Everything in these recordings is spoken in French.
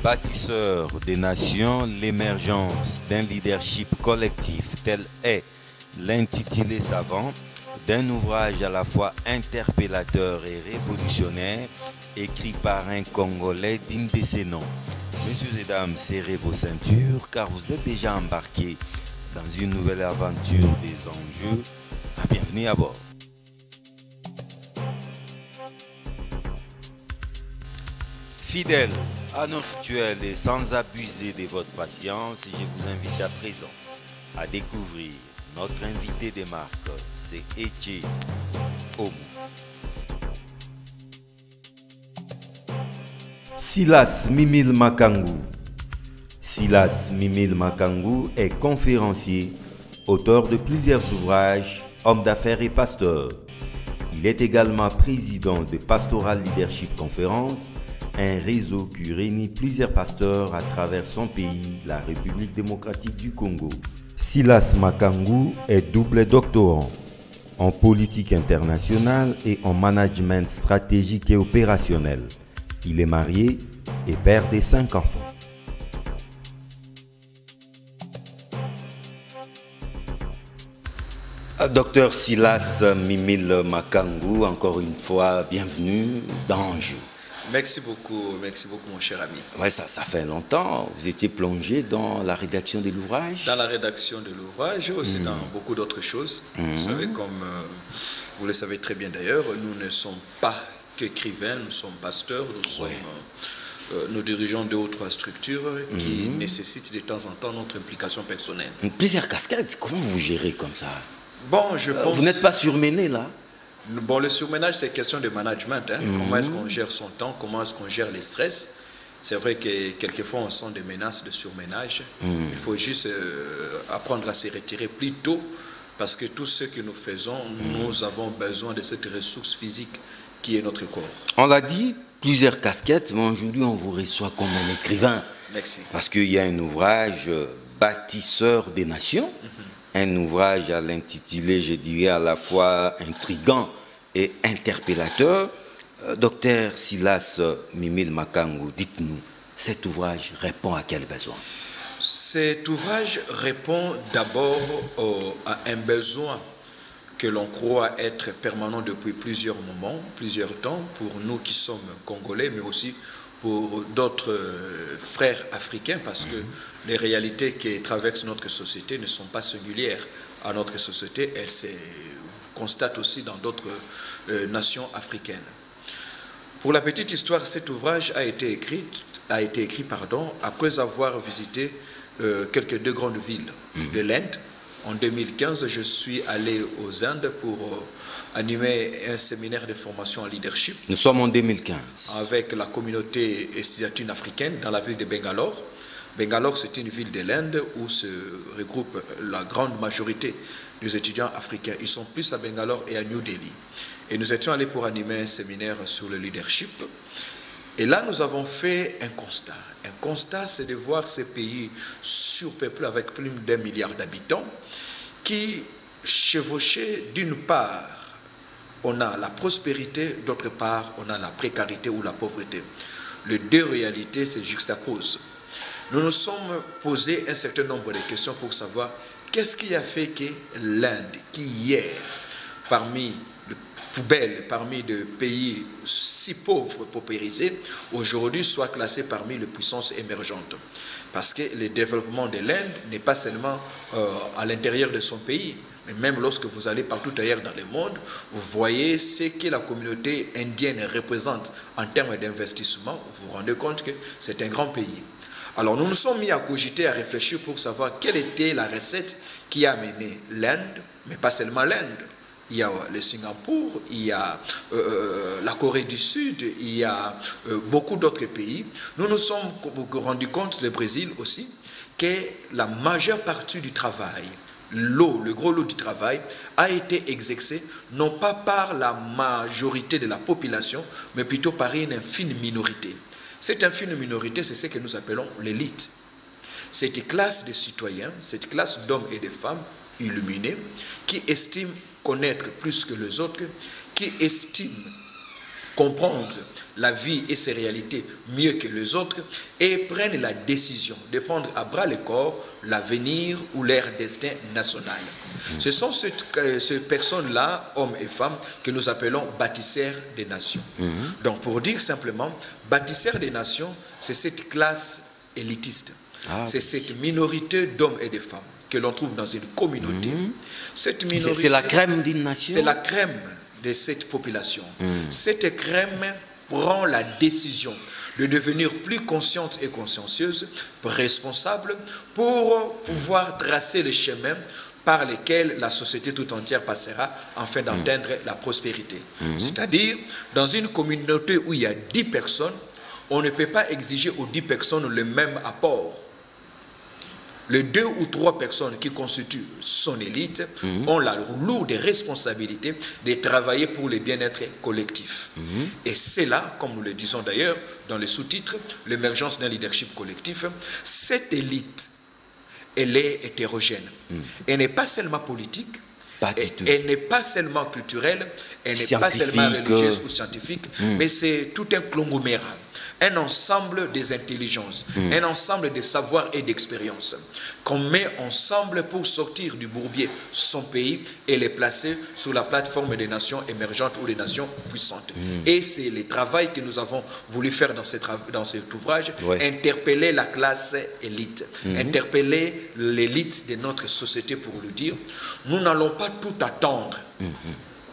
Bâtisseur des nations, l'émergence d'un leadership collectif tel est l'intitulé savant d'un ouvrage à la fois interpellateur et révolutionnaire écrit par un Congolais digne de ses noms. Messieurs et dames, serrez vos ceintures car vous êtes déjà embarqués dans une nouvelle aventure des enjeux. Bienvenue à bord. Fidèle à nos rituels et sans abuser de votre patience, je vous invite à présent à découvrir notre invité des marques, c'est Etche Omu. Silas Mimile Makangu. Silas Mimile Makangu est conférencier, auteur de plusieurs ouvrages, homme d'affaires et pasteur. Il est également président de Pastoral Leadership Conference, un réseau qui réunit plusieurs pasteurs à travers son pays, la République démocratique du Congo. Silas Makangu est double doctorant en politique internationale et en management stratégique et opérationnel. Il est marié et père de 5 enfants. Docteur Silas Mimile Makangu, encore une fois, bienvenue dans Anjou. Merci beaucoup mon cher ami. Ouais, ça fait longtemps. Vous étiez plongé dans la rédaction de l'ouvrage. Dans la rédaction de l'ouvrage, aussi dans beaucoup d'autres choses. Vous savez, comme vous le savez très bien d'ailleurs, nous ne sommes pas qu'écrivains, nous sommes pasteurs, nous sommes, nous dirigeons 2 ou 3 structures qui nécessitent de temps en temps notre implication personnelle. Plusieurs casquettes, comment vous gérez comme ça? Bon, je pense... Vous n'êtes pas surmené là? Bon, le surménage, c'est question de management. Comment est-ce qu'on gère son temps? Comment est-ce qu'on gère les stress? C'est vrai que quelquefois, on sent des menaces de surménage. Il faut juste apprendre à se retirer plus tôt parce que tout ce que nous faisons, nous avons besoin de cette ressource physique qui est notre corps. On l'a dit, plusieurs casquettes, mais aujourd'hui, on vous reçoit comme un écrivain. Merci. Parce qu'il y a un ouvrage Bâtisseur des nations. Un ouvrage à l'intitulé, je dirais, à la fois intriguant et interpellateur. Docteur Silas Mimile Makangu, dites-nous, cet ouvrage répond à quel besoin? Cet ouvrage répond d'abord à un besoin que l'on croit être permanent depuis plusieurs moments, plusieurs temps, pour nous qui sommes Congolais, mais aussi pour d'autres frères africains, parce que les réalités qui traversent notre société ne sont pas singulières à notre société, elles se constatent aussi dans d'autres nations africaines. Pour la petite histoire, cet ouvrage a été écrit après avoir visité quelques 2 grandes villes de l'Inde. En 2015, je suis allé aux Indes pour animer un séminaire de formation en leadership. Nous sommes en 2015. Avec la communauté estudiantine africaine dans la ville de Bangalore. Bangalore, c'est une ville de l'Inde où se regroupe la grande majorité des étudiants africains. Ils sont plus à Bangalore et à New Delhi. Et nous étions allés pour animer un séminaire sur le leadership. Et là, nous avons fait un constat. Un constat, c'est de voir ces pays surpeuplés avec plus d'1 milliard d'habitants qui chevauchaient d'une part, on a la prospérité, d'autre part, on a la précarité ou la pauvreté. Les 2 réalités se juxtaposent. Nous nous sommes posé un certain nombre de questions pour savoir qu'est-ce qui a fait que l'Inde, qui hier, parmi les poubelles, parmi des pays si pauvres, paupérisés, aujourd'hui soit classée parmi les puissances émergentes. Parce que le développement de l'Inde n'est pas seulement à l'intérieur de son pays, mais même lorsque vous allez partout ailleurs dans le monde, vous voyez ce que la communauté indienne représente en termes d'investissement, vous vous rendez compte que c'est un grand pays. Alors nous nous sommes mis à cogiter, à réfléchir pour savoir quelle était la recette qui a mené l'Inde, mais pas seulement l'Inde. Il y a le Singapour, il y a la Corée du Sud, il y a beaucoup d'autres pays. Nous nous sommes rendus compte, le Brésil aussi, que la majeure partie du travail le gros lot du travail a été exercé non pas par la majorité de la population, mais plutôt par une infime minorité. Cette infime minorité, c'est ce que nous appelons l'élite. Cette classe de citoyens, cette classe d'hommes et de femmes illuminés, qui estiment connaître plus que les autres, qui estiment comprendre la vie et ses réalités mieux que les autres et prennent la décision de prendre à bras le corps l'avenir ou leur destin national. Ce sont ces personnes-là, hommes et femmes, que nous appelons bâtisseurs des nations. Donc pour dire simplement, bâtisseurs des nations, c'est cette classe élitiste. C'est cette minorité d'hommes et de femmes que l'on trouve dans une communauté. Cette minorité, c'est la crème d'une nation. C'est la crème de cette population. Cette crème prend la décision de devenir plus consciente et consciencieuse, responsable, pour pouvoir tracer le chemin par lequel la société tout entière passera afin d'atteindre la prospérité. C'est-à-dire, dans une communauté où il y a 10 personnes, on ne peut pas exiger aux 10 personnes le même apport. Les 2 ou 3 personnes qui constituent son élite ont la lourde responsabilité de travailler pour le bien-être collectif. Et c'est là, comme nous le disons d'ailleurs dans le sous-titre, l'émergence d'un leadership collectif, cette élite, elle est hétérogène. Elle n'est pas seulement politique, elle n'est pas seulement culturelle, elle n'est pas seulement religieuse ou scientifique, mais c'est tout un conglomérat. Un ensemble des intelligences, un ensemble des savoirs et d'expériences qu'on met ensemble pour sortir du bourbier son pays et les placer sur la plateforme des nations émergentes ou des nations puissantes. Et c'est le travail que nous avons voulu faire dans cet ouvrage, interpeller la classe élite, interpeller l'élite de notre société pour lui dire, nous n'allons pas tout attendre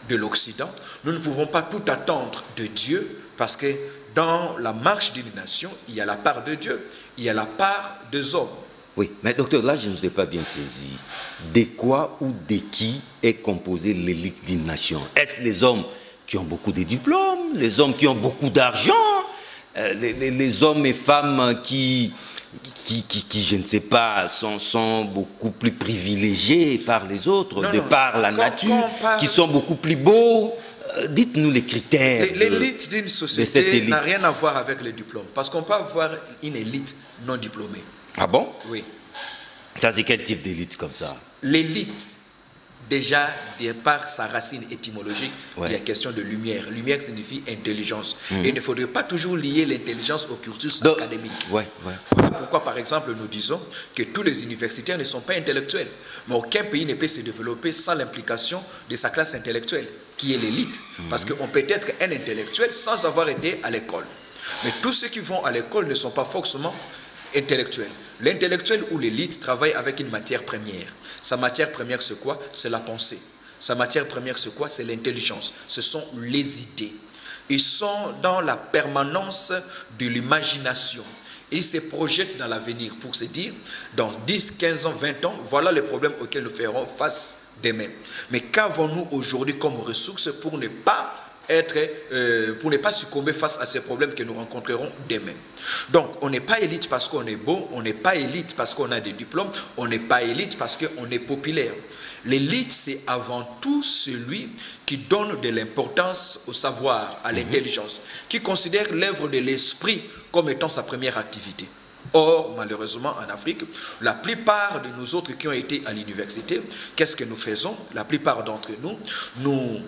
de l'Occident, nous ne pouvons pas tout attendre de Dieu, parce que dans la marche d'une nation, il y a la part de Dieu, il y a la part des hommes. Oui, mais docteur, là, je ne vous ai pas bien saisi. De quoi ou de qui est composée l'élite d'une nation? Est-ce les hommes qui ont beaucoup de diplômes, les hommes qui ont beaucoup d'argent, les hommes et femmes qui, je ne sais pas, sont beaucoup plus privilégiés par les autres, par la nature, qui sont beaucoup plus beaux? Dites-nous les critères. L'élite d'une société n'a rien à voir avec les diplômes. Parce qu'on peut avoir une élite non diplômée. Ah bon? Oui. Ça, c'est quel type d'élite comme ça? L'élite, déjà, par sa racine étymologique, il y a question de lumière. Lumière signifie intelligence. Et il ne faudrait pas toujours lier l'intelligence au cursus académique. Voilà pourquoi, par exemple, nous disons que tous les universitaires ne sont pas intellectuels. Mais aucun pays ne peut se développer sans l'implication de sa classe intellectuelle, qui est l'élite. Parce qu'on peut être un intellectuel sans avoir été à l'école. Mais tous ceux qui vont à l'école ne sont pas forcément intellectuels. L'intellectuel ou l'élite travaille avec une matière première. Sa matière première, c'est quoi? C'est la pensée. Sa matière première, c'est quoi? C'est l'intelligence. Ce sont les idées. Ils sont dans la permanence de l'imagination. Ils se projettent dans l'avenir pour se dire, dans 10, 15 ans, 20 ans, voilà les problèmes auxquels nous ferons face demain. Mais qu'avons-nous aujourd'hui comme ressources pour ne pas succomber face à ces problèmes que nous rencontrerons demain? Donc, on n'est pas élite parce qu'on est beau, on n'est pas élite parce qu'on a des diplômes, on n'est pas élite parce qu'on est populaire. L'élite, c'est avant tout celui qui donne de l'importance au savoir, à l'intelligence, qui considère l'œuvre de l'esprit comme étant sa première activité. Or, malheureusement, en Afrique, la plupart de nous autres qui ont été à l'université, qu'est-ce que nous faisons? La plupart d'entre nous, nous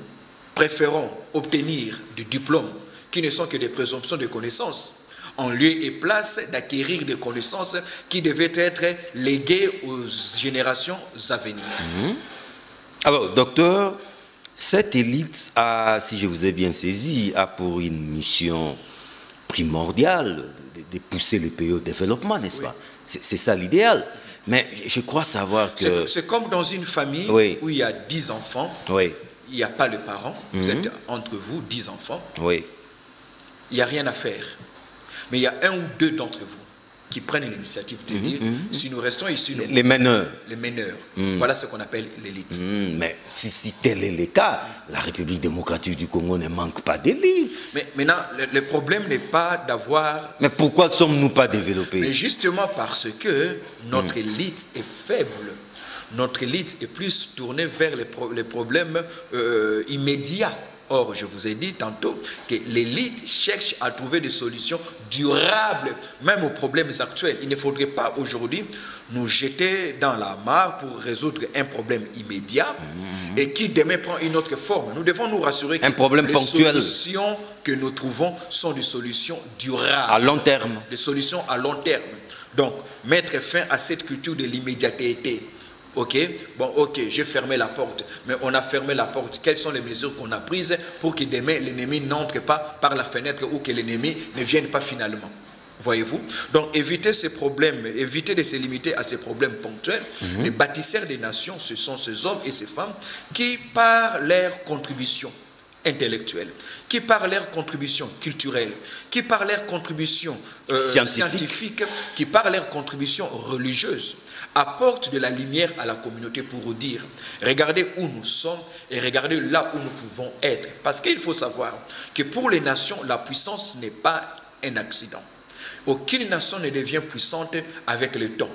préférons obtenir des diplômes qui ne sont que des présomptions de connaissances, en lieu et place d'acquérir des connaissances qui devaient être léguées aux générations à venir. Alors, docteur, cette élite a, si je vous ai bien saisi, a pour une mission primordiale de pousser les pays au développement, n'est-ce pas? C'est ça l'idéal. Mais je crois savoir que... C'est comme dans une famille où il y a 10 enfants, il n'y a pas le parent, vous êtes entre vous, 10 enfants, il n'y a rien à faire. Mais il y a 1 ou 2 d'entre vous qui prennent l'initiative de dire, si nous restons ici... Les meneurs. Les meneurs. Voilà ce qu'on appelle l'élite. Mais si tel est le cas, la République démocratique du Congo ne manque pas d'élite. Mais maintenant, le problème n'est pas d'avoir... Mais pourquoi ne sommes-nous pas développés? Mais justement parce que notre élite est faible. Notre élite est plus tournée vers les problèmes immédiats. Or, je vous ai dit tantôt que l'élite cherche à trouver des solutions durables, même aux problèmes actuels. Il ne faudrait pas aujourd'hui nous jeter dans la mare pour résoudre un problème immédiat et qui demain prend une autre forme. Nous devons nous rassurer que les solutions que nous trouvons sont des solutions durables. À long terme. Des solutions à long terme. Donc, mettre fin à cette culture de l'immédiateté. Ok, bon, ok, j'ai fermé la porte, mais on a fermé la porte. Quelles sont les mesures qu'on a prises pour que demain l'ennemi n'entre pas par la fenêtre ou que l'ennemi ne vienne pas finalement? Voyez-vous? Donc, éviter ces problèmes, éviter de se limiter à ces problèmes ponctuels. Les bâtisseurs des nations, ce sont ces hommes et ces femmes qui, par leur contribution intellectuelle, qui par leur contribution culturelle, qui par leur contribution scientifique, qui par leur contribution religieuse, apportent de la lumière à la communauté pour vous dire, regardez où nous sommes et regardez là où nous pouvons être. Parce qu'il faut savoir que pour les nations, la puissance n'est pas un accident. Aucune nation ne devient puissante avec le temps.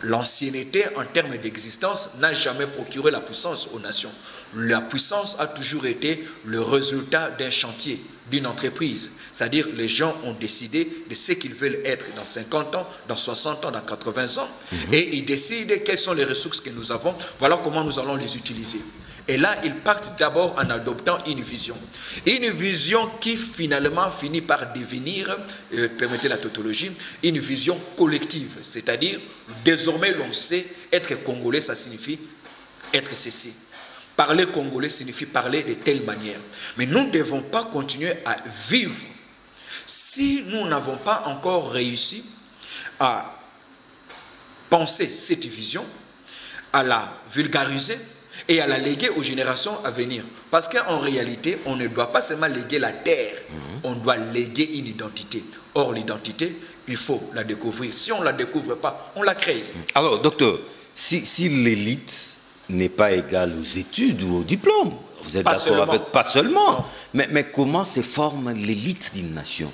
L'ancienneté en termes d'existence n'a jamais procuré la puissance aux nations. La puissance a toujours été le résultat d'un chantier, d'une entreprise. C'est-à-dire les gens ont décidé de ce qu'ils veulent être dans 50 ans, dans 60 ans, dans 80 ans. Et ils décident quelles sont les ressources que nous avons. Voilà comment nous allons les utiliser. Et là, ils partent d'abord en adoptant une vision. Une vision qui finalement finit par devenir, permettez la tautologie, une vision collective. C'est-à-dire, désormais, l'on sait, être congolais, ça signifie être ceci. Parler congolais signifie parler de telle manière. Mais nous ne devons pas continuer à vivre si nous n'avons pas encore réussi à penser cette vision, à la vulgariser et à la léguer aux générations à venir. Parce qu'en réalité, on ne doit pas seulement léguer la terre, on doit léguer une identité. Or, l'identité, il faut la découvrir. Si on ne la découvre pas, on la crée. Alors, docteur, si l'élite n'est pas égale aux études ou au diplôme, vous êtes d'accord avec... Pas seulement. Mais comment se forme l'élite d'une nation?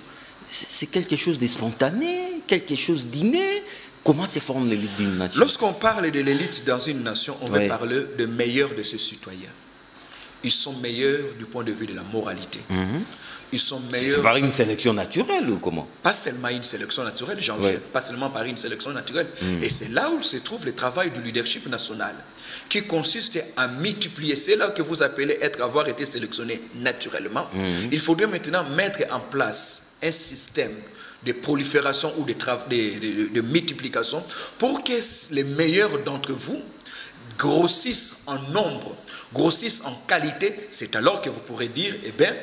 C'est quelque chose de spontané, quelque chose d'inné. Comment se forme l'élite d'une nation? Lorsqu'on parle de l'élite dans une nation, on veut parler de meilleurs de ses citoyens. Ils sont meilleurs du point de vue de la moralité. Ils sont meilleurs... C'est par une sélection naturelle ou comment? Pas seulement une sélection naturelle, j'en viens. Pas seulement par une sélection naturelle. Et c'est là où se trouve le travail du leadership national, qui consiste à multiplier. C'est là que vous appelez avoir été sélectionné naturellement. Il faudrait maintenant mettre en place un système de prolifération ou de multiplication pour que les meilleurs d'entre vous grossissent en nombre, grossissent en qualité. C'est alors que vous pourrez dire, eh bien,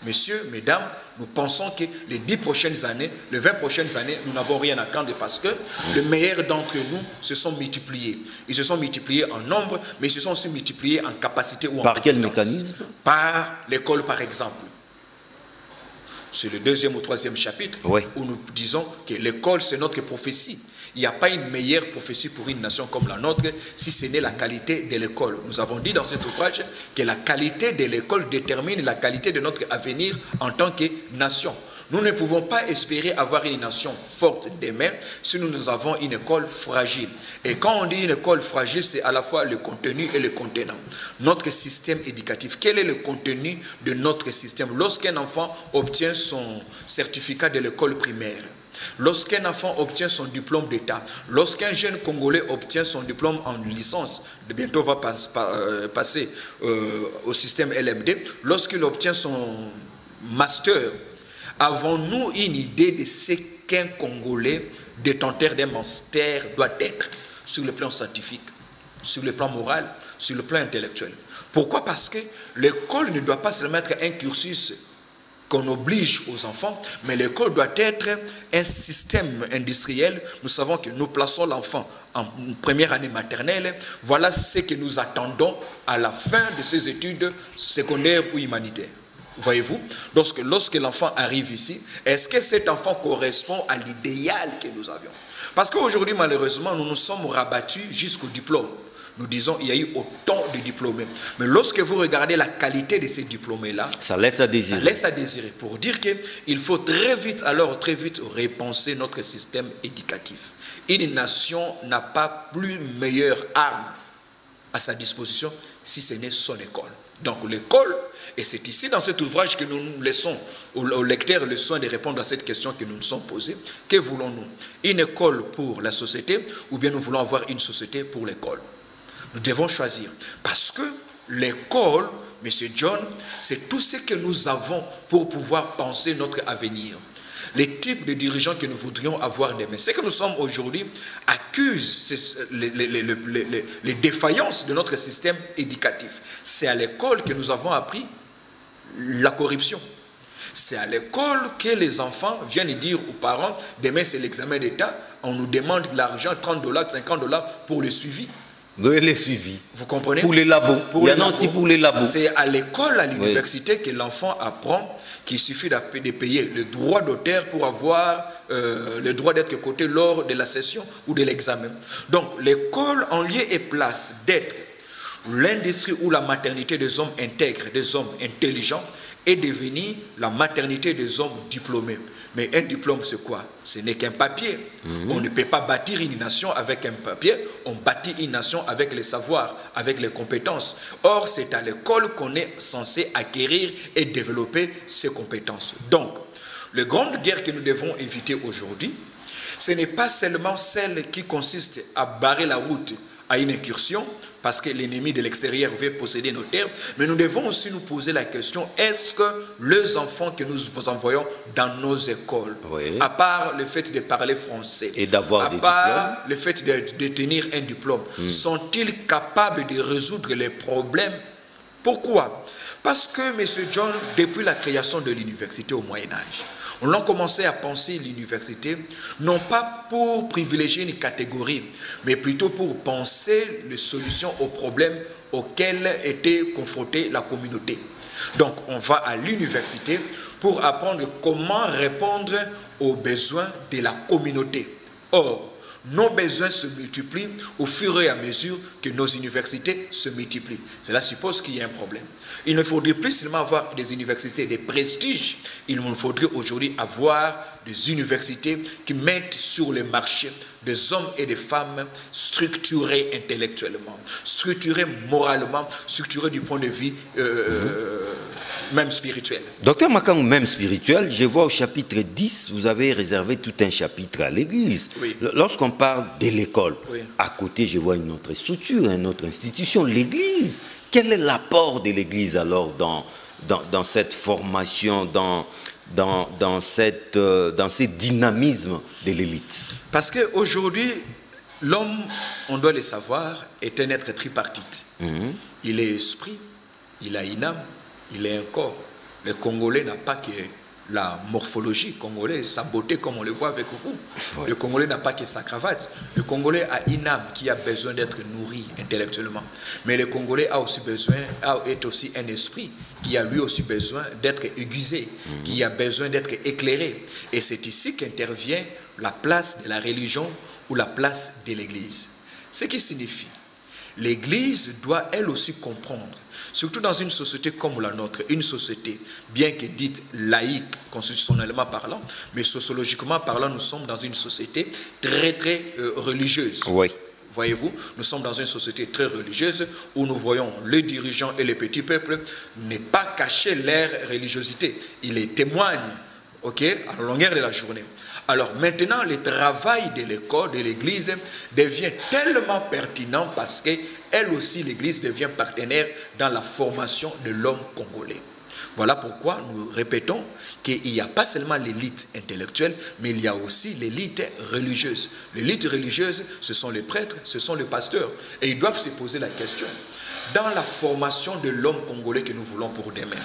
messieurs, mesdames, nous pensons que les 10 prochaines années, les 20 prochaines années, nous n'avons rien à craindre parce que les meilleurs d'entre nous se sont multipliés. Ils se sont multipliés en nombre, mais ils se sont aussi multipliés en capacité ou en compétence. Par quel mécanisme? Par l'école, par exemple. C'est le 2e ou 3e chapitre où nous disons que l'école, c'est notre prophétie. Il n'y a pas une meilleure prophétie pour une nation comme la nôtre si ce n'est la qualité de l'école. Nous avons dit dans cet ouvrage que la qualité de l'école détermine la qualité de notre avenir en tant que nation. Nous ne pouvons pas espérer avoir une nation forte demain si nous avons une école fragile. Et quand on dit une école fragile, c'est à la fois le contenu et le contenant. Notre système éducatif, quel est le contenu de notre système? Lorsqu'un enfant obtient son certificat de l'école primaire, lorsqu'un enfant obtient son diplôme d'État, lorsqu'un jeune Congolais obtient son diplôme en licence, bientôt va passer au système LMD, lorsqu'il obtient son master, avons-nous une idée de ce qu'un Congolais détenteur d'un master doit être sur le plan scientifique, sur le plan moral, sur le plan intellectuel? Pourquoi? Parce que l'école ne doit pas seulement être un cursus qu'on oblige aux enfants, mais l'école doit être un système industriel. Nous savons que nous plaçons l'enfant en première année maternelle. Voilà ce que nous attendons à la fin de ses études secondaires ou humanitaires. Voyez-vous? Donc, lorsque l'enfant arrive ici, est-ce que cet enfant correspond à l'idéal que nous avions? Parce qu'aujourd'hui, malheureusement, nous nous sommes rabattus jusqu'au diplôme. nous disons il y a eu autant de diplômés. Mais lorsque vous regardez la qualité de ces diplômés-là, ça laisse à désirer. Ça laisse à désirer. Pour dire qu'il faut très vite repenser notre système éducatif. Une nation n'a pas plus meilleure arme à sa disposition si ce n'est son école. Donc l'école, et c'est ici dans cet ouvrage que nous laissons aux lecteurs le soin de répondre à cette question que nous nous sommes posée. Que voulons-nous? Une école pour la société ou bien nous voulons avoir une société pour l'école? Nous devons choisir. Parce que l'école, M. John, c'est tout ce que nous avons pour pouvoir penser notre avenir. Les types de dirigeants que nous voudrions avoir demain. Ce que nous sommes aujourd'hui accuse les défaillances de notre système éducatif. C'est à l'école que nous avons appris la corruption. C'est à l'école que les enfants viennent dire aux parents, demain c'est l'examen d'État, on nous demande de l'argent, $30, $50 pour le suivi. Les suivis. Vous comprenez? Pour les labos. Il y en a aussi pour les labos. C'est à l'école, à l'université, que l'enfant apprend qu'il suffit de payer le droit d'auteur pour avoir le droit d'être coté lors de la session ou de l'examen. Donc l'école en lieu et place d'être l'industrie ou la maternité des hommes intègres, des hommes intelligents, est devenue la maternité des hommes diplômés. Mais un diplôme, c'est quoi? Ce n'est qu'un papier. On ne peut pas bâtir une nation avec un papier, on bâtit une nation avec les savoirs, avec les compétences. Or, c'est à l'école qu'on est censé acquérir et développer ces compétences. Donc, les grandes guerres que nous devons éviter aujourd'hui, ce n'est pas seulement celle qui consiste à barrer la route à une incursion, parce que l'ennemi de l'extérieur veut posséder nos terres, mais nous devons aussi nous poser la question, est-ce que les enfants que nous vous envoyons dans nos écoles, à part le fait de parler français, et d'avoir à part le fait de tenir un diplôme, sont-ils capables de résoudre les problèmes? Pourquoi? Parce que, M. John, depuis la création de l'université au Moyen-Âge, on a commencé à penser l'université, non pas pour privilégier une catégorie, mais plutôt pour penser les solutions aux problèmes auxquels était confrontée la communauté. Donc, on va à l'université pour apprendre comment répondre aux besoins de la communauté. Or, nos besoins se multiplient au fur et à mesure que nos universités se multiplient. Cela suppose qu'il y a un problème. Il ne faudrait plus seulement avoir des universités de prestige, il nous faudrait aujourd'hui avoir des universités qui mettent sur le marché des hommes et des femmes structurés intellectuellement, structurés moralement, structurés du point de vue même spirituel. Docteur Makangu, même spirituel, je vois au chapitre 10, vous avez réservé tout un chapitre à l'église. Oui. Lorsqu'on parle de l'école, oui, à côté je vois une autre structure, une autre institution, l'église. Quel est l'apport de l'église alors dans cette formation, dans ces dynamismes de l'élite? Parce qu'aujourd'hui, l'homme, on doit le savoir, est un être tripartite. Il est esprit, il a une âme, il est un corps. Le Congolais n'a pas que la morphologie congolaise, sa beauté comme on le voit avec vous. Ouais. Le Congolais n'a pas que sa cravate. Le Congolais a une âme qui a besoin d'être nourrie intellectuellement. Mais le Congolais est aussi un esprit qui a lui aussi besoin d'être aiguisé, qui a besoin d'être éclairé. Et c'est ici qu'intervient la place de la religion ou la place de l'Église. Ce qui signifie l'Église doit elle aussi comprendre, surtout dans une société comme la nôtre, une société bien que dite laïque constitutionnellement parlant, mais sociologiquement parlant, nous sommes dans une société très religieuse. Oui. Voyez-vous, nous sommes dans une société très religieuse où nous voyons les dirigeants et les petits peuples ne pas cacher leur religiosité. Ils les témoignent, à la longueur de la journée. Alors maintenant, le travail de l'école, de l'Église devient tellement pertinent parce qu'elle aussi, l'Église devient partenaire dans la formation de l'homme congolais. Voilà pourquoi nous répétons qu'il n'y a pas seulement l'élite intellectuelle, mais il y a aussi l'élite religieuse. L'élite religieuse, ce sont les prêtres, ce sont les pasteurs. Et ils doivent se poser la question. Dans la formation de l'homme congolais que nous voulons pour demain,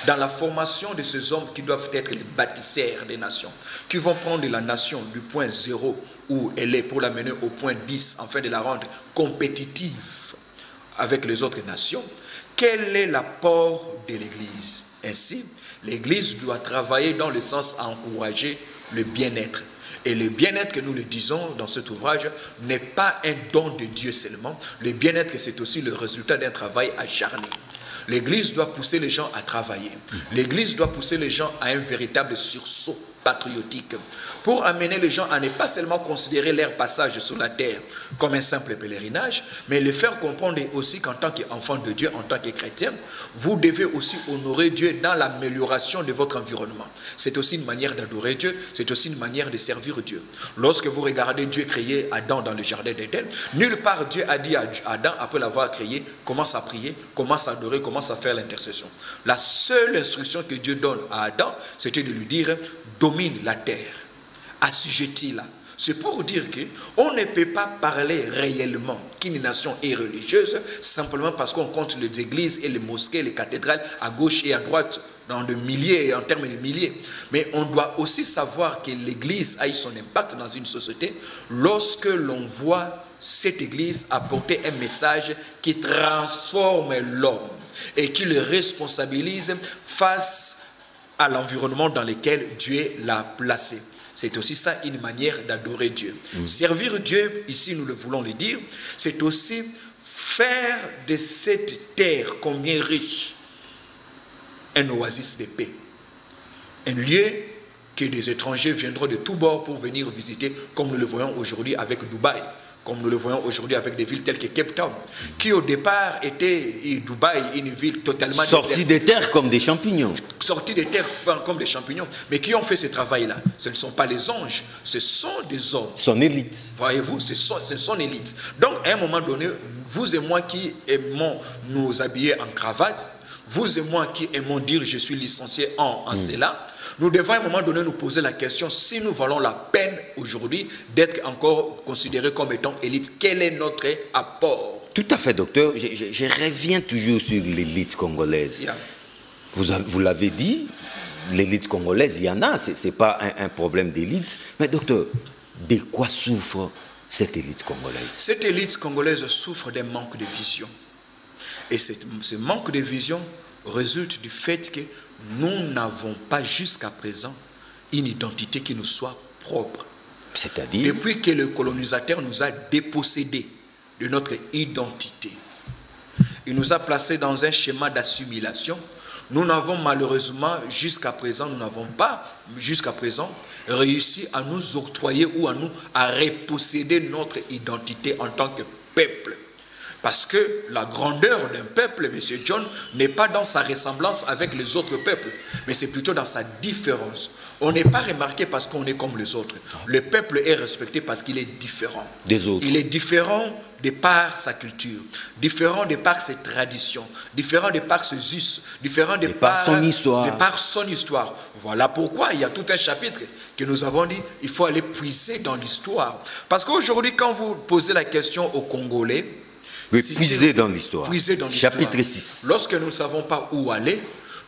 dans la formation de ces hommes qui doivent être les bâtisseurs des nations, qui vont prendre la nation du point 0 où elle est pour la mener au point 10 afin de la rendre compétitive avec les autres nations, quel est l'apport de l'Église? Ainsi, l'Église doit travailler dans le sens à encourager le bien-être. Et le bien-être que nous le disons dans cet ouvrage n'est pas un don de Dieu seulement. Le bien-être, c'est aussi le résultat d'un travail acharné. L'Église doit pousser les gens à travailler. L'Église doit pousser les gens à un véritable sursaut patriotique pour amener les gens à ne pas seulement considérer leur passage sur la terre comme un simple pèlerinage, mais les faire comprendre aussi qu'en tant qu'enfant de Dieu, en tant que chrétien, vous devez aussi honorer Dieu dans l'amélioration de votre environnement. C'est aussi une manière d'adorer Dieu, c'est aussi une manière de servir Dieu. Lorsque vous regardez Dieu créer Adam dans le jardin d'Éden, nulle part Dieu a dit à Adam, après l'avoir créé, commence à prier, commence à adorer, commence à faire l'intercession. La seule instruction que Dieu donne à Adam, c'était de lui dire, domine la terre, assujettis-la. C'est pour dire qu'on ne peut pas parler réellement qu'une nation est religieuse simplement parce qu'on compte les églises et les mosquées, les cathédrales à gauche et à droite dans de milliers, en termes de milliers. Mais on doit aussi savoir que l'église a eu son impact dans une société lorsque l'on voit cette église apporter un message qui transforme l'homme et qui le responsabilise face à l'environnement dans lequel Dieu l'a placé. C'est aussi ça une manière d'adorer Dieu. Servir Dieu, ici nous le voulons le dire, c'est aussi faire de cette terre combien riche un oasis de paix. Un lieu que des étrangers viendront de tous bords pour venir visiter, comme nous le voyons aujourd'hui avec Dubaï, comme nous le voyons aujourd'hui avec des villes telles que Cape Town, qui au départ était Dubaï, une ville totalement sortie des terres comme des champignons. Sortis des terres comme des champignons, mais qui ont fait ce travail-là? Ce ne sont pas les anges, ce sont des hommes. Son élite. Voyez-vous, c'est son élite. Donc, à un moment donné, vous et moi qui aimons nous habiller en cravate, vous et moi qui aimons dire je suis licencié en cela, nous devons à un moment donné nous poser la question si nous valons la peine aujourd'hui d'être encore considérés comme étant élite. Quel est notre apport? Tout à fait, docteur. Je reviens toujours sur l'élite congolaise. Yeah. Vous l'avez dit, l'élite congolaise, il y en a, ce n'est pas un problème d'élite. Mais docteur, de quoi souffre cette élite congolaise? Cette élite congolaise souffre d'un manque de vision. Et ce manque de vision résulte du fait que nous n'avons pas jusqu'à présent une identité qui nous soit propre. C'est-à-dire? Depuis que le colonisateur nous a dépossédés de notre identité, il nous a placés dans un schéma d'assimilation. Nous n'avons malheureusement jusqu'à présent, réussi à nous octroyer ou à reposséder notre identité en tant que peuple. Parce que la grandeur d'un peuple, M. John, n'est pas dans sa ressemblance avec les autres peuples, mais c'est plutôt dans sa différence. On n'est pas remarqué parce qu'on est comme les autres. Le peuple est respecté parce qu'il est différent. Des autres. Il est différent de par sa culture, différent de par ses traditions, différent de par ses us, différent de par son histoire. De par son histoire. Voilà pourquoi il y a tout un chapitre que nous avons dit, il faut aller puiser dans l'histoire. Parce qu'aujourd'hui, quand vous posez la question aux Congolais, oui, puiser dans l'histoire. Chapitre 6. Lorsque nous ne savons pas où aller,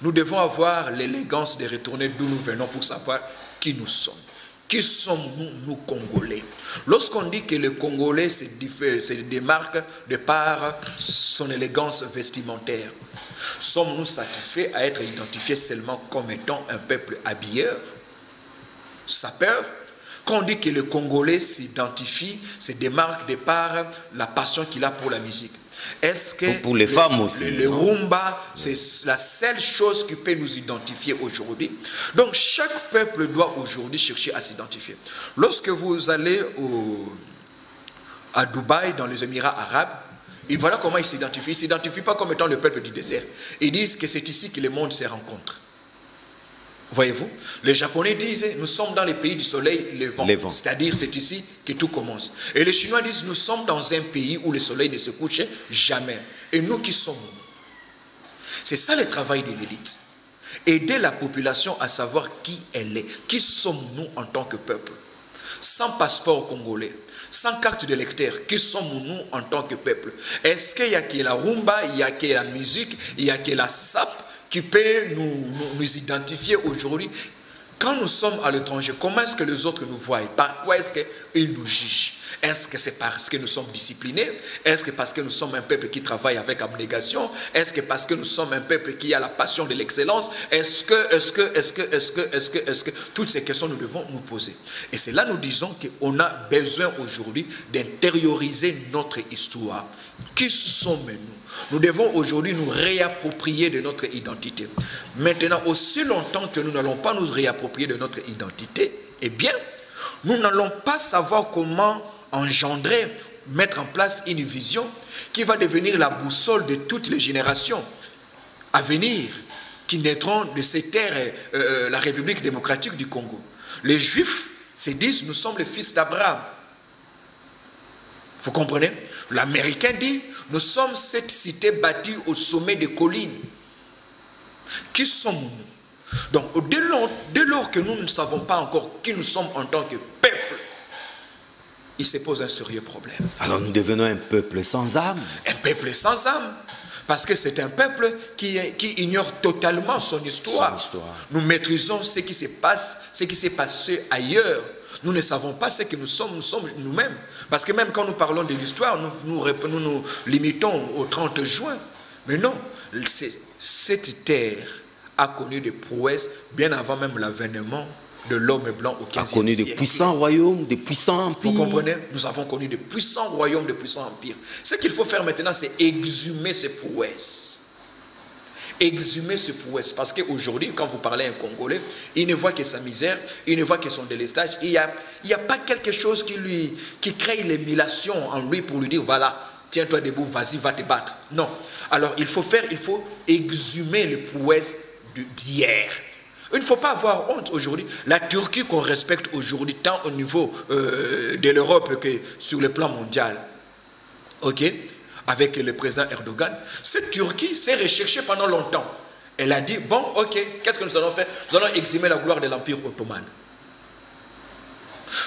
nous devons avoir l'élégance de retourner d'où nous venons pour savoir qui nous sommes. Qui sommes-nous, nous Congolais? Lorsqu'on dit que le Congolais se démarque de par son élégance vestimentaire, sommes-nous satisfaits à être identifiés seulement comme étant un peuple habilleur, sapeur? Quand on dit que le Congolais s'identifie, se démarque de par la passion qu'il a pour la musique. Est-ce que pour les femmes aussi, le rumba, c'est la seule chose qui peut nous identifier aujourd'hui? Donc chaque peuple doit aujourd'hui chercher à s'identifier. Lorsque vous allez à Dubaï, dans les Émirats arabes, et voilà comment ils s'identifient. Ils ne s'identifient pas comme étant le peuple du désert. Ils disent que c'est ici que le monde se rencontre. Voyez-vous, les Japonais disent nous sommes dans les pays du soleil levant. C'est-à-dire c'est ici que tout commence. Et les Chinois disent nous sommes dans un pays où le soleil ne se couche jamais. Et nous qui sommes-nous? C'est ça le travail de l'élite. Aider la population à savoir qui elle est. Qui sommes-nous en tant que peuple? Sans passeport congolais, sans carte d'électeur, qui sommes-nous en tant que peuple? Est-ce qu'il y a que la rumba, il y a que la musique, il y a que la sape qui peut nous identifier aujourd'hui? Quand nous sommes à l'étranger, comment est-ce que les autres nous voient? Par quoi est-ce qu'ils nous jugent? Est-ce que c'est parce que nous sommes disciplinés? Est-ce que parce que nous sommes un peuple qui travaille avec abnégation? Est-ce que parce que nous sommes un peuple qui a la passion de l'excellence? Est-ce que toutes ces questions nous devons nous poser? Et c'est là nous disons qu'on a besoin aujourd'hui d'intérioriser notre histoire. Qui sommes-nous? Nous devons aujourd'hui nous réapproprier de notre identité. Maintenant, aussi longtemps que nous n'allons pas nous réapproprier de notre identité, eh bien, nous n'allons pas savoir comment engendrer, mettre en place une vision qui va devenir la boussole de toutes les générations à venir qui naîtront de ces terres, la République démocratique du Congo. Les Juifs se disent, nous sommes les fils d'Abraham. Vous comprenez? L'Américain dit, nous sommes cette cité bâtie au sommet des collines. Qui sommes-nous? Donc, dès lors que nous ne savons pas encore qui nous sommes en tant que peuple, il se pose un sérieux problème. Alors nous devenons un peuple sans âme. Un peuple sans âme. Parce que c'est un peuple qui ignore totalement son histoire. Nous maîtrisons ce qui se passe, ce qui s'est passé ailleurs. Nous ne savons pas ce que nous sommes nous-mêmes. Parce que même quand nous parlons de l'histoire, nous limitons au 30 juin. Mais non, cette terre a connu des prouesses bien avant même l'avènement de l'homme blanc au 15e siècle. A connu des puissants royaumes, des puissants empires. Vous comprenez? Nous avons connu des puissants royaumes, des puissants empires. Ce qu'il faut faire maintenant, c'est exhumer ces prouesses. Exhumer ces prouesses. Parce qu'aujourd'hui, quand vous parlez à un Congolais, il ne voit que sa misère, il ne voit que son délestage. Il n'y a pas quelque chose qui crée l'émulation en lui pour lui dire, voilà, tiens-toi debout, vas-y, va te battre. Non. Alors, il faut exhumer les prouesses d'hier. Il ne faut pas avoir honte aujourd'hui. La Turquie qu'on respecte aujourd'hui, tant au niveau de l'Europe que sur le plan mondial, ok, avec le président Erdogan, cette Turquie s'est recherchée pendant longtemps. Elle a dit, bon, ok, qu'est-ce que nous allons faire? Nous allons exhumer la gloire de l'Empire ottoman.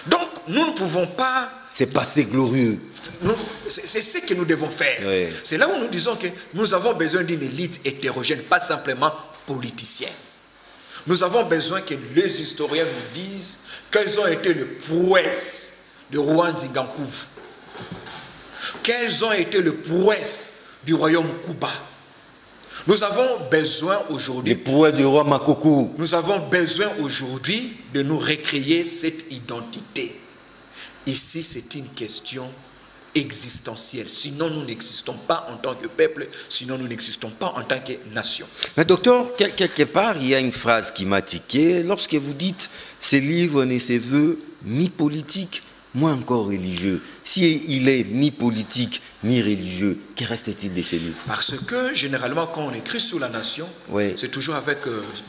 Donc, nous ne pouvons pas... C'est passé glorieux. C'est ce que nous devons faire. Oui. C'est là où nous disons que nous avons besoin d'une élite hétérogène, pas simplement politicienne. Nous avons besoin que les historiens nous disent quelles ont été les prouesses de Rouen Zingankouv. Quelles ont été les prouesses du royaume Kuba. Nous avons besoin aujourd'hui... Les prouesses du roi Makoko. Nous avons besoin aujourd'hui de nous recréer cette identité. Ici, c'est une question existentielle. Sinon, nous n'existons pas en tant que peuple, sinon nous n'existons pas en tant que nation. Mais docteur, quelque part, il y a une phrase qui m'a tiqué. Lorsque vous dites « ce livre ne se veut ni politique, moins encore religieux ». S'il est ni politique, ni religieux, que reste-t-il de ce livre? Parce que, généralement, quand on écrit sur la nation, oui, c'est toujours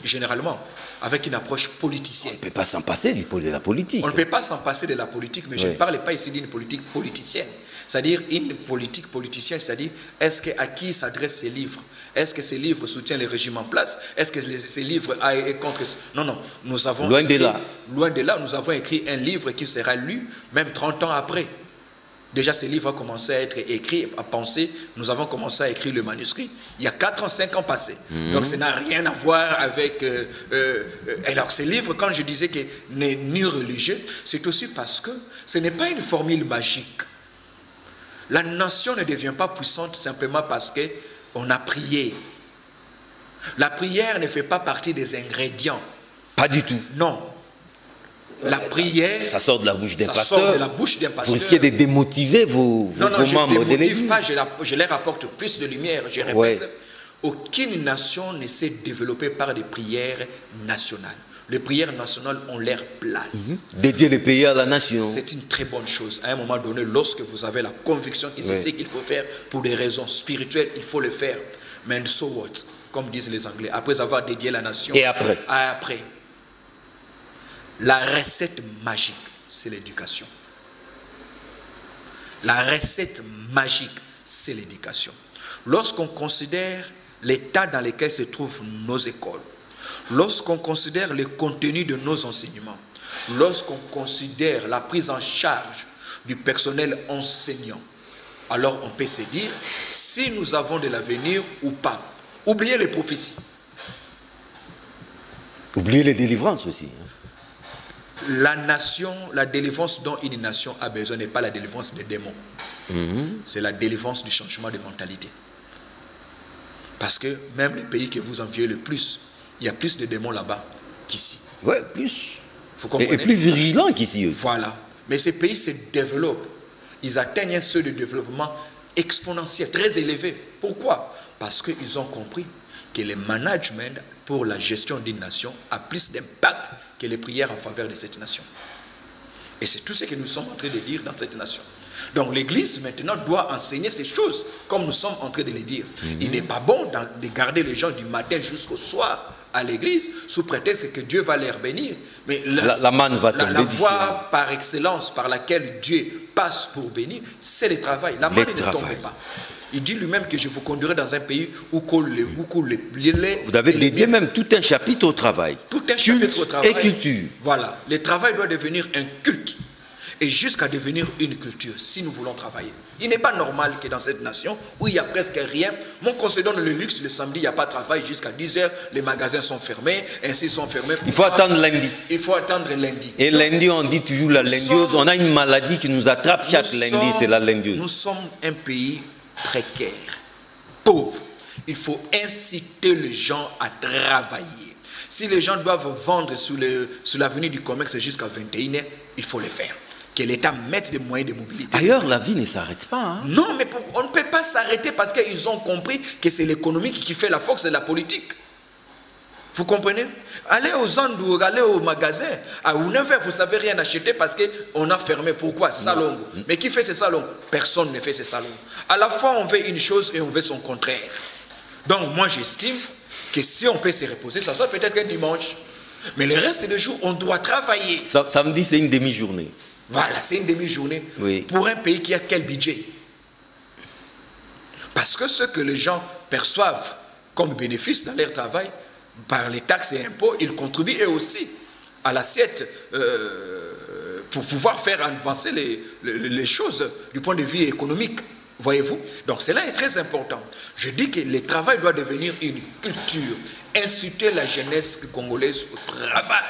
généralement, avec une approche politicienne. On ne peut pas s'en passer de la politique. On ne peut pas s'en passer de la politique, mais oui, je ne parle pas ici d'une politique politicienne. C'est-à-dire une politique politicienne, c'est-à-dire à qui s'adressent ces livres? Est-ce que ces livres soutiennent le régime en place? Est-ce que ces livres sont contre... Non, nous avons... Loin de là. Loin de là, nous avons écrit un livre qui sera lu même 30 ans après. Déjà, ces livres ont commencé à être écrits, à penser. Nous avons commencé à écrire le manuscrit il y a 4 ans, 5 ans passés. Donc, ça n'a rien à voir avec... alors, ces livres, quand je disais que n'est ni religieux, c'est aussi parce que ce n'est pas une formule magique. La nation ne devient pas puissante simplement parce qu'on a prié. La prière ne fait pas partie des ingrédients. Pas du tout. Non. La prière... Ça sort de la bouche d'un pasteur. Ça sort de la bouche d'un pasteur. Vous risquez de démotiver vos membres de l'Église. Non, je ne démotive pas, je leur apporte plus de lumière. Je répète, aucune nation ne s'est développée par des prières nationales. Les prières nationales ont leur place. Dédier les pays à la nation. C'est une très bonne chose. À un moment donné, lorsque vous avez la conviction que c'est ce qu'il faut faire pour des raisons spirituelles, il faut le faire. Mais so what? Comme disent les Anglais. Après avoir dédié la nation. Et après? Après. La recette magique, c'est l'éducation. La recette magique, c'est l'éducation. Lorsqu'on considère l'état dans lequel se trouvent nos écoles, lorsqu'on considère le contenu de nos enseignements, lorsqu'on considère la prise en charge du personnel enseignant, alors on peut se dire si nous avons de l'avenir ou pas. Oubliez les prophéties. Oubliez les délivrances aussi. La nation, la délivrance dont une nation a besoin n'est pas la délivrance des démons. C'est la délivrance du changement de mentalité. Parce que même les pays que vous enviez le plus, il y a plus de démons là-bas qu'ici. Oui, plus. Vous comprenez? Et plus virulents qu'ici. Voilà. Mais ces pays se développent. Ils atteignent un seuil de développement exponentiel, très élevé. Pourquoi? Parce qu'ils ont compris que le management pour la gestion d'une nation a plus d'impact que les prières en faveur de cette nation. Et c'est tout ce que nous sommes en train de dire dans cette nation. Donc l'Église maintenant doit enseigner ces choses comme nous sommes en train de les dire. Il n'est pas bon de garder les gens du matin jusqu'au soir à l'église sous prétexte que Dieu va les bénir. Mais la manne va tomber. La voie par excellence par laquelle Dieu passe pour bénir, c'est le travail. La manne ne tombe pas. Il dit lui-même que je vous conduirai dans un pays où coule les lait. Vous avez dédié même tout un chapitre au travail. Tout un chapitre au travail. Et culture. Voilà. Le travail doit devenir un culte. Et jusqu'à devenir une culture, si nous voulons travailler. Il n'est pas normal que dans cette nation, où il n'y a presque rien, mon conseil donne le luxe, le samedi, il n'y a pas de travail jusqu'à 10h, les magasins sont fermés, ainsi sont fermés. Il faut attendre lundi. Il faut attendre lundi. Et lundi, on dit toujours la lendiose. On a une maladie qui nous attrape chaque lundi, c'est la lendiose. Nous sommes un pays précaire, pauvre. Il faut inciter les gens à travailler. Si les gens doivent vendre sur l'avenue du commerce jusqu'à 21h, il faut le faire. Que l'État mette des moyens de mobilité. Ailleurs, la vie ne s'arrête pas. Hein? Non, mais on ne peut pas s'arrêter parce qu'ils ont compris que c'est l'économie qui fait la force de la politique. Vous comprenez? Allez aux Andour, allez au magasin. À 9h, vous ne savez rien acheter parce qu'on a fermé. Pourquoi? Salon. Mais qui fait ces salons? Personne ne fait ces salons. À la fois, on veut une chose et on veut son contraire. Donc, moi, j'estime que si on peut se reposer, ça soit peut-être un dimanche. Mais le reste des jours, on doit travailler. Samedi, c'est une demi-journée. Voilà, c'est une demi-journée. Oui. Pour un pays qui a quel budget? Parce que ce que les gens perçoivent comme bénéfice dans leur travail, par les taxes et impôts, ils contribuent eux aussi à l'assiette pour pouvoir faire avancer les choses du point de vue économique. Voyez-vous? Donc cela est très important. Je dis que le travail doit devenir une culture. Inciter la jeunesse congolaise au travail.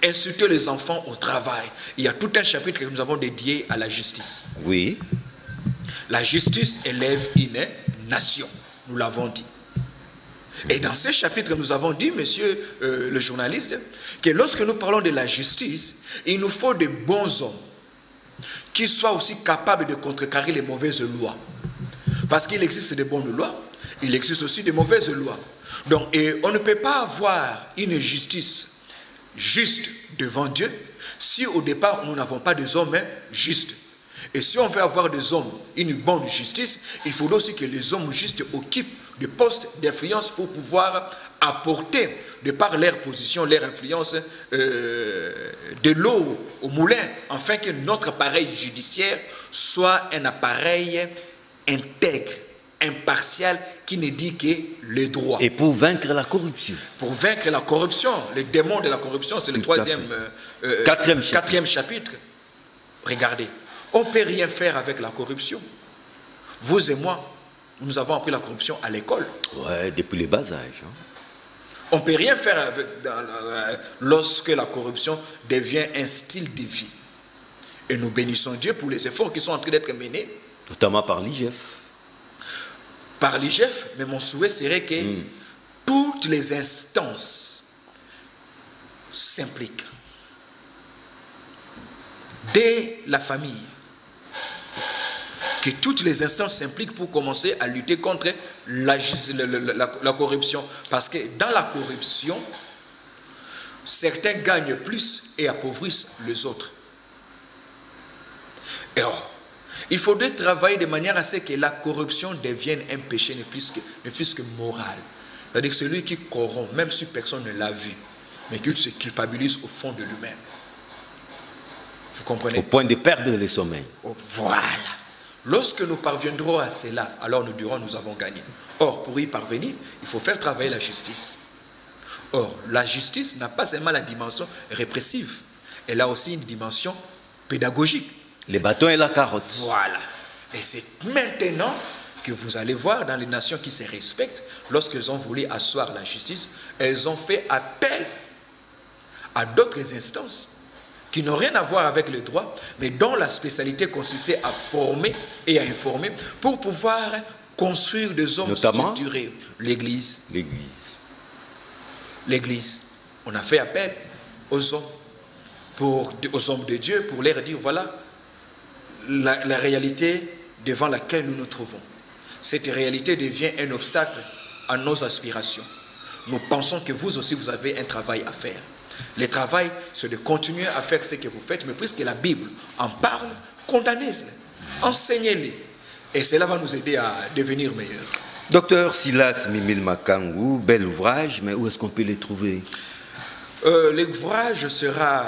Inciter les enfants au travail. Il y a tout un chapitre que nous avons dédié à la justice. Oui. La justice élève une nation. Nous l'avons dit. Et dans ce chapitre, nous avons dit, monsieur le journaliste, que lorsque nous parlons de la justice, il nous faut de bons hommes qui soient aussi capables de contrecarrer les mauvaises lois. Parce qu'il existe de bonnes lois, il existe aussi de mauvaises lois. Donc, et on ne peut pas avoir une justice juste devant Dieu si au départ nous n'avons pas des hommes justes. Et si on veut avoir des hommes, une bonne justice, il faut aussi que les hommes justes occupent des postes d'influence pour pouvoir apporter, de par leur position, leur influence, de l'eau au moulin, afin que notre appareil judiciaire soit un appareil intègre, impartial, qui ne dit que le droit. Et pour vaincre la corruption. Pour vaincre la corruption, le démon de la corruption, c'est le quatrième chapitre. Regardez, on ne peut rien faire avec la corruption. Vous et moi, nous avons appris la corruption à l'école. Ouais, depuis le bas âge. Hein. On ne peut rien faire avec, lorsque la corruption devient un style de vie. Et nous bénissons Dieu pour les efforts qui sont en train d'être menés. Notamment par l'IGF. Par l'IGF, mais mon souhait serait que toutes les instances s'impliquent. Dès la famille. Que toutes les instances s'impliquent pour commencer à lutter contre la corruption. Parce que dans la corruption, certains gagnent plus et appauvrissent les autres. Et or, il faudrait travailler de manière à ce que la corruption devienne un péché ne fût-ce que moral. C'est-à-dire que celui qui corrompt, même si personne ne l'a vu, mais qu'il se culpabilise au fond de lui-même. Vous comprenez? Au point de perdre le sommeil. Voilà. Lorsque nous parviendrons à cela, alors nous dirons nous avons gagné. Or, pour y parvenir, il faut faire travailler la justice. Or, la justice n'a pas seulement la dimension répressive, elle a aussi une dimension pédagogique. Les bâtons et la carotte. Voilà. Et c'est maintenant que vous allez voir dans les nations qui se respectent, lorsqu'elles ont voulu asseoir la justice, elles ont fait appel à d'autres instances qui n'ont rien à voir avec le droit, mais dont la spécialité consistait à former et à informer pour pouvoir construire des hommes notamment structurés. L'Église. L'Église. On a fait appel aux hommes, aux hommes de Dieu pour leur dire, voilà la réalité devant laquelle nous nous trouvons. Cette réalité devient un obstacle à nos aspirations. Nous pensons que vous aussi, vous avez un travail à faire. Le travail, c'est de continuer à faire ce que vous faites, mais puisque la Bible en parle, condamnez-les, enseignez-les. Et cela va nous aider à devenir meilleurs. Docteur Silas Mimile Makangu, bel ouvrage, mais où est-ce qu'on peut les trouver? L'ouvrage sera...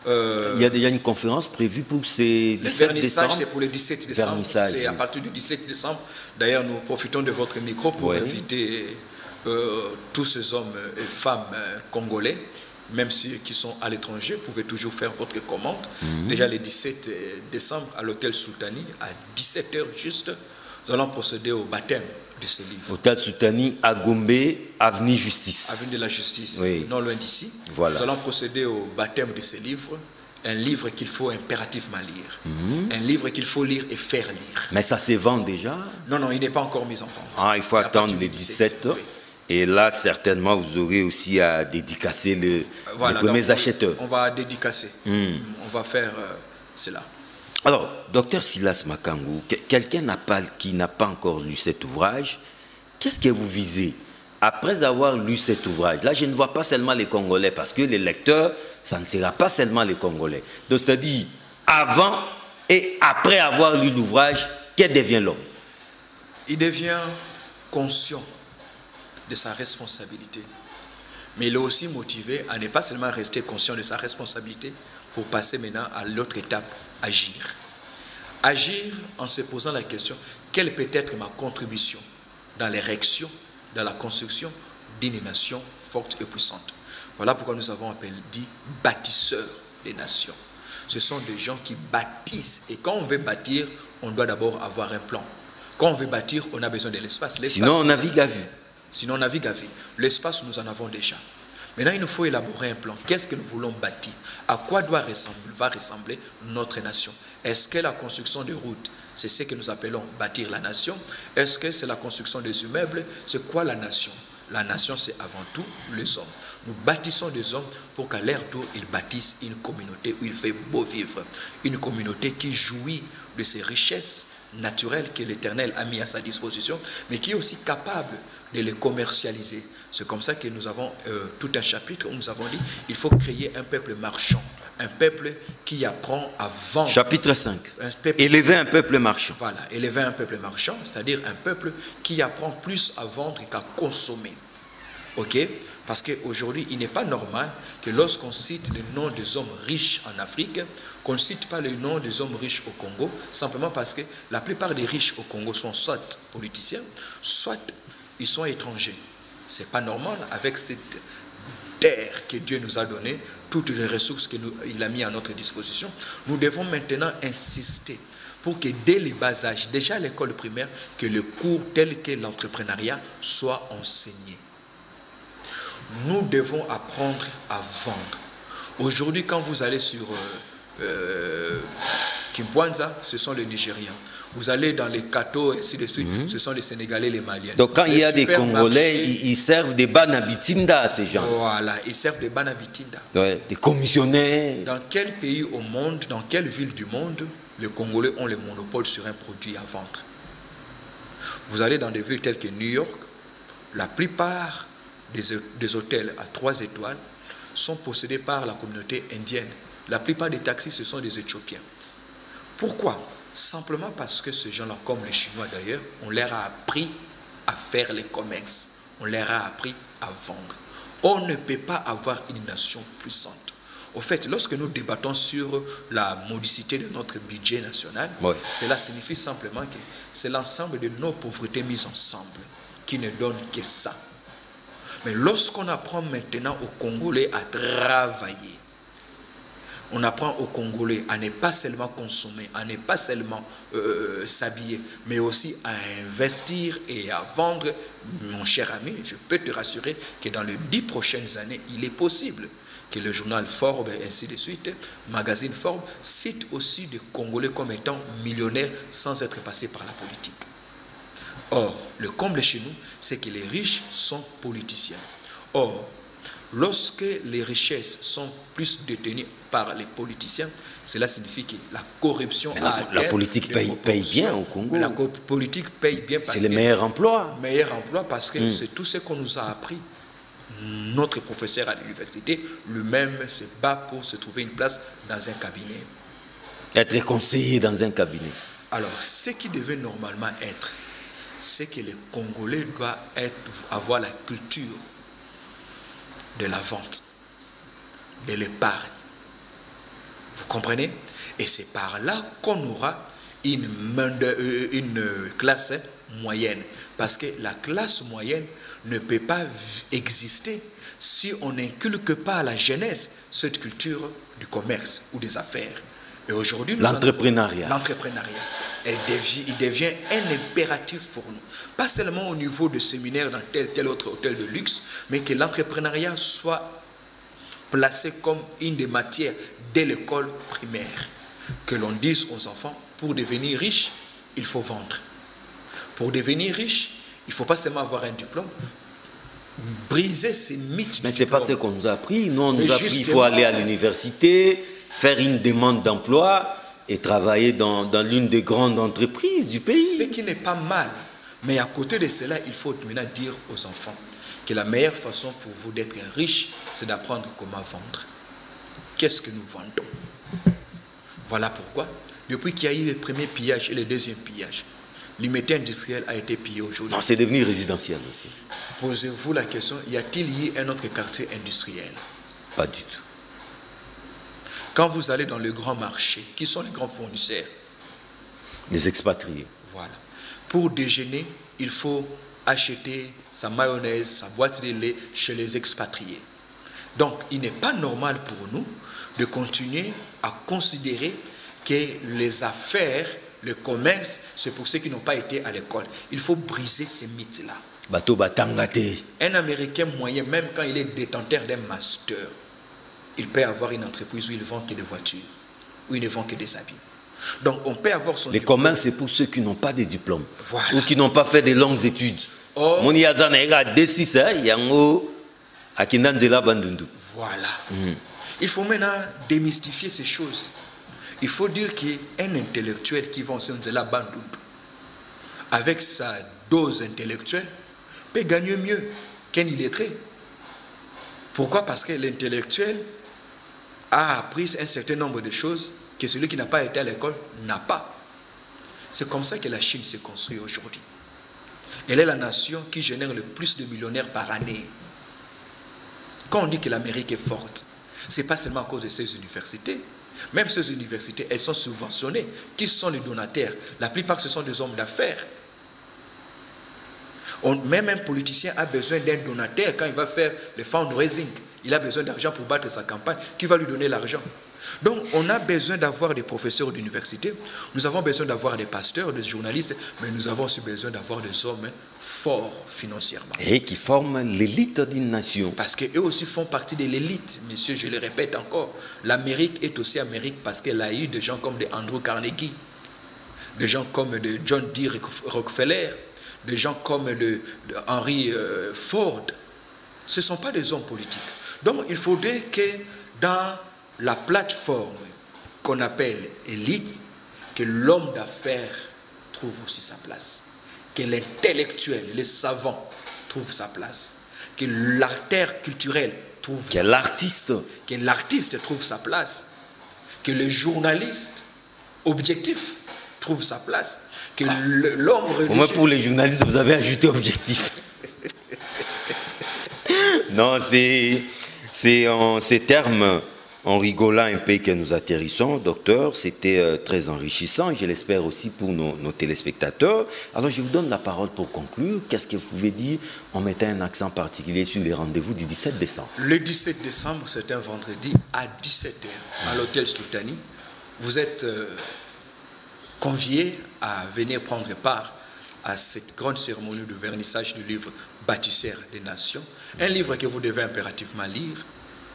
il y a déjà une conférence prévue pour ces 17 décembre. Le vernissage, c'est pour le 17 décembre. C'est à partir du 17 décembre. D'ailleurs, nous profitons de votre micro pour inviter tous ces hommes et femmes congolais, même ceux qui sont à l'étranger, vous pouvez toujours faire votre commande. Déjà le 17 décembre à l'hôtel Soutani, à 17h juste, nous allons procéder au baptême de ce livre. Hôtel Soutani à Gombe, avenue Justice. Avenue de la Justice, non loin d'ici. Voilà. Nous allons procéder au baptême de ce livre. Un livre qu'il faut impérativement lire. Un livre qu'il faut lire et faire lire. Mais ça se vend déjà? Non, il n'est pas encore mis en vente. Ah, il faut attendre les 17. Oui. Et là, certainement, vous aurez aussi à dédicacer les premiers acheteurs. On va dédicacer. On va faire cela. Alors, docteur Silas Makangu, quelqu'un qui n'a pas encore lu cet ouvrage, qu'est-ce que vous visez après avoir lu cet ouvrage? Là, je ne vois pas seulement les Congolais, parce que les lecteurs, ça ne sera pas seulement les Congolais. Donc, c'est-à-dire, avant et après avoir lu l'ouvrage, que devient l'homme? Il devient conscient de sa responsabilité. Mais il est aussi motivé à ne pas seulement rester conscient de sa responsabilité pour passer maintenant à l'autre étape, agir. Agir en se posant la question, quelle peut être ma contribution dans l'érection, dans la construction d'une nation forte et puissante. Voilà pourquoi nous avons dit bâtisseurs des nations. Ce sont des gens qui bâtissent. Et quand on veut bâtir, on doit d'abord avoir un plan. Quand on veut bâtir, on a besoin de l'espace. Sinon, on navigue à vue. Sinon, on navigue à vue. L'espace, nous en avons déjà. Maintenant, il nous faut élaborer un plan. Qu'est-ce que nous voulons bâtir? À quoi va ressembler notre nation? Est-ce que la construction de routes, c'est ce que nous appelons bâtir la nation? Est-ce que c'est la construction des immeubles? C'est quoi la nation? La nation, c'est avant tout les hommes. Nous bâtissons des hommes pour qu'à leur tour, ils bâtissent une communauté où il fait beau vivre. Une communauté qui jouit de ces richesses naturelles que l'Éternel a mis à sa disposition, mais qui est aussi capable de les commercialiser. C'est comme ça que nous avons tout un chapitre où nous avons dit il faut créer un peuple marchand, un peuple qui apprend à vendre. Chapitre 5. Élever un peuple marchand. Voilà, élever un peuple marchand, c'est-à-dire un peuple qui apprend plus à vendre qu'à consommer. Ok? Parce qu'aujourd'hui, il n'est pas normal que lorsqu'on cite le nom des hommes riches en Afrique, qu'on ne cite pas le nom des hommes riches au Congo, simplement parce que la plupart des riches au Congo sont soit politiciens, soit ils sont étrangers. Ce n'est pas normal avec cette terre que Dieu nous a donnée, toutes les ressources qu'il a mis à notre disposition. Nous devons maintenant insister pour que dès les bas âges, déjà à l'école primaire, que le cours tel que l'entrepreneuriat soit enseigné. Nous devons apprendre à vendre. Aujourd'hui, quand vous allez sur Kimbwanza, ce sont les Nigériens. Vous allez dans les Kato, et ainsi de suite, ce sont les Sénégalais, les Maliens. Donc quand il y a des Congolais, ils servent des banabitinda à ces gens. Voilà, ils servent des banabitinda. Ouais, des commissionnaires. Dans quel pays au monde, dans quelle ville du monde, les Congolais ont le monopole sur un produit à vendre? Vous allez dans des villes telles que New York, la plupart des hôtels à 3 étoiles sont possédés par la communauté indienne. La plupart des taxis, ce sont des Éthiopiens. Pourquoi? Simplement parce que ces gens-là, comme les Chinois d'ailleurs, on leur a appris à faire les commerces. On leur a appris à vendre. On ne peut pas avoir une nation puissante. Au fait, lorsque nous débattons sur la modicité de notre budget national, cela signifie simplement que c'est l'ensemble de nos pauvretés mises ensemble qui ne donnent que ça. Mais lorsqu'on apprend maintenant aux Congolais à travailler, On apprend aux Congolais à ne pas seulement consommer, à ne pas seulement s'habiller, mais aussi à investir et à vendre. Mon cher ami, je peux te rassurer que dans les 10 prochaines années, il est possible que le journal Forbes et ainsi de suite, magazine Forbes, cite aussi des Congolais comme étant millionnaires sans être passés par la politique. Or, le comble chez nous, c'est que les riches sont politiciens. Or, lorsque les richesses sont plus détenues par les politiciens, cela signifie que la corruption la politique paye bien au Congo. La politique paye bien parce que c'est le meilleur emploi. Meilleur emploi parce que c'est tout ce qu'on nous a appris. Notre professeur à l'université, lui-même se bat pour se trouver une place dans un cabinet. Être conseiller dans un cabinet. Alors, ce qui devait normalement être, c'est que les Congolais doivent avoir la culture de la vente, de l'épargne. Vous comprenez? Et c'est par là qu'on aura une classe moyenne. Parce que la classe moyenne ne peut pas exister si on n'inculque pas à la jeunesse cette culture du commerce ou des affaires. Et aujourd'hui, l'entrepreneuriat. Il devient un impératif pour nous. Pas seulement au niveau de séminaires dans tel autre hôtel de luxe, mais que l'entrepreneuriat soit placé comme une des matières dès l'école primaire. Que l'on dise aux enfants, pour devenir riche, il faut vendre. Pour devenir riche, il ne faut pas seulement avoir un diplôme. Briser ces mythes. Mais ce n'est pas ce qu'on nous a appris. Nous, on nous a appris qu'il faut aller à l'université, faire une demande d'emploi et travailler dans l'une des grandes entreprises du pays. Ce qui n'est pas mal. Mais à côté de cela, il faut maintenant dire aux enfants que la meilleure façon pour vous d'être riche, c'est d'apprendre comment vendre. Qu'est-ce que nous vendons? Voilà pourquoi, depuis qu'il y a eu le premier pillage et le deuxième pillage, l'immédiat industriel a été pillé aujourd'hui. Non, c'est devenu résidentiel aussi. Posez-vous la question, y a-t-il eu un autre quartier industriel? Pas du tout. Quand vous allez dans le grand marché, qui sont les grands fournisseurs? Les expatriés. Voilà. Pour déjeuner, il faut acheter sa mayonnaise, sa boîte de lait chez les expatriés. Donc, il n'est pas normal pour nous de continuer à considérer que les affaires, le commerce, c'est pour ceux qui n'ont pas été à l'école. Il faut briser ces mythes-là. Un Américain moyen, même quand il est détenteur d'un master, il peut avoir une entreprise où il ne vend que des voitures, où il ne vend que des habits. Donc on peut avoir son... Le commerce, c'est pour ceux qui n'ont pas de diplôme. Voilà. Ou qui n'ont pas fait de longues études. Voilà. Il faut maintenant démystifier ces choses. Il faut dire qu'un intellectuel qui va au Nzela Bandundu, avec sa dose intellectuelle, peut gagner mieux qu'un illettré. Pourquoi? Parce que l'intellectuel a appris un certain nombre de choses que celui qui n'a pas été à l'école n'a pas. C'est comme ça que la Chine s'est construite aujourd'hui. Elle est la nation qui génère le plus de millionnaires par année. Quand on dit que l'Amérique est forte, ce n'est pas seulement à cause de ses universités. Même ces universités, elles sont subventionnées. Qui sont les donataires? La plupart, ce sont des hommes d'affaires. Même un politicien a besoin d'un donateur quand il va faire le fundraising. Il a besoin d'argent pour battre sa campagne. Qui va lui donner l'argent? Donc, on a besoin d'avoir des professeurs d'université. Nous avons besoin d'avoir des pasteurs, des journalistes, mais nous avons aussi besoin d'avoir des hommes forts financièrement. Et qui forment l'élite d'une nation. Parce qu'eux aussi font partie de l'élite, monsieur, je le répète encore. L'Amérique est aussi Amérique parce qu'elle a eu des gens comme de Andrew Carnegie, des gens comme de John D. Rockefeller, des gens comme de Henry Ford. Ce ne sont pas des hommes politiques. Donc, il faudrait que dans la plateforme qu'on appelle élite, que l'homme d'affaires trouve aussi sa place, que l'intellectuel, les savants trouvent sa place, que l'artère culturelle trouve sa place, que l'artiste trouve sa place, que le journaliste objectif trouve sa place, que l'homme religieux... Moi, pour les journalistes, vous avez ajouté objectif. Non, c'est en ces termes En rigolant un peu que nous atterrissons, docteur, c'était très enrichissant, je l'espère aussi pour nos téléspectateurs. Alors je vous donne la parole pour conclure. Qu'est-ce que vous pouvez dire en mettant un accent particulier sur les rendez-vous du 17 décembre? Le 17 décembre, c'est un vendredi à 17h à l'hôtel Sloutani. Vous êtes conviés à venir prendre part à cette grande cérémonie de vernissage du livre Bâtisseurs des Nations. Un livre que vous devez impérativement lire,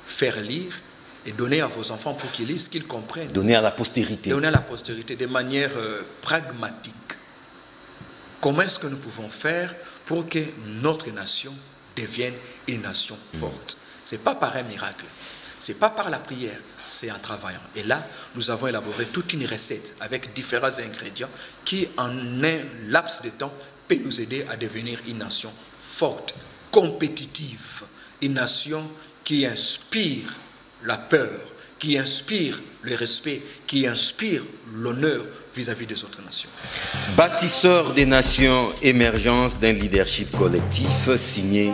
faire lire et donner à vos enfants pour qu'ils lisent, qu'ils comprennent. Donner à la postérité. Donner à la postérité de manière pragmatique. Comment est-ce que nous pouvons faire pour que notre nation devienne une nation forte? Ce n'est pas par un miracle, ce n'est pas par la prière, c'est en travaillant. Et là, nous avons élaboré toute une recette avec différents ingrédients qui, en un laps de temps, peut nous aider à devenir une nation forte, compétitive, une nation qui inspire la peur, qui inspire le respect, qui inspire l'honneur vis-à-vis des autres nations. Bâtisseurs des nations, émergence d'un leadership collectif, signé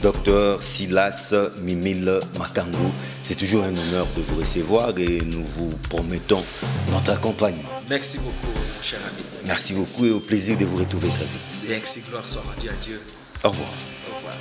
Dr Silas Mimile Makangu. C'est toujours un honneur de vous recevoir et nous vous promettons notre accompagnement. Merci beaucoup, cher ami. Merci beaucoup et au plaisir de vous retrouver très vite. Merci, gloire soit rendue à Dieu. Au revoir. Au revoir.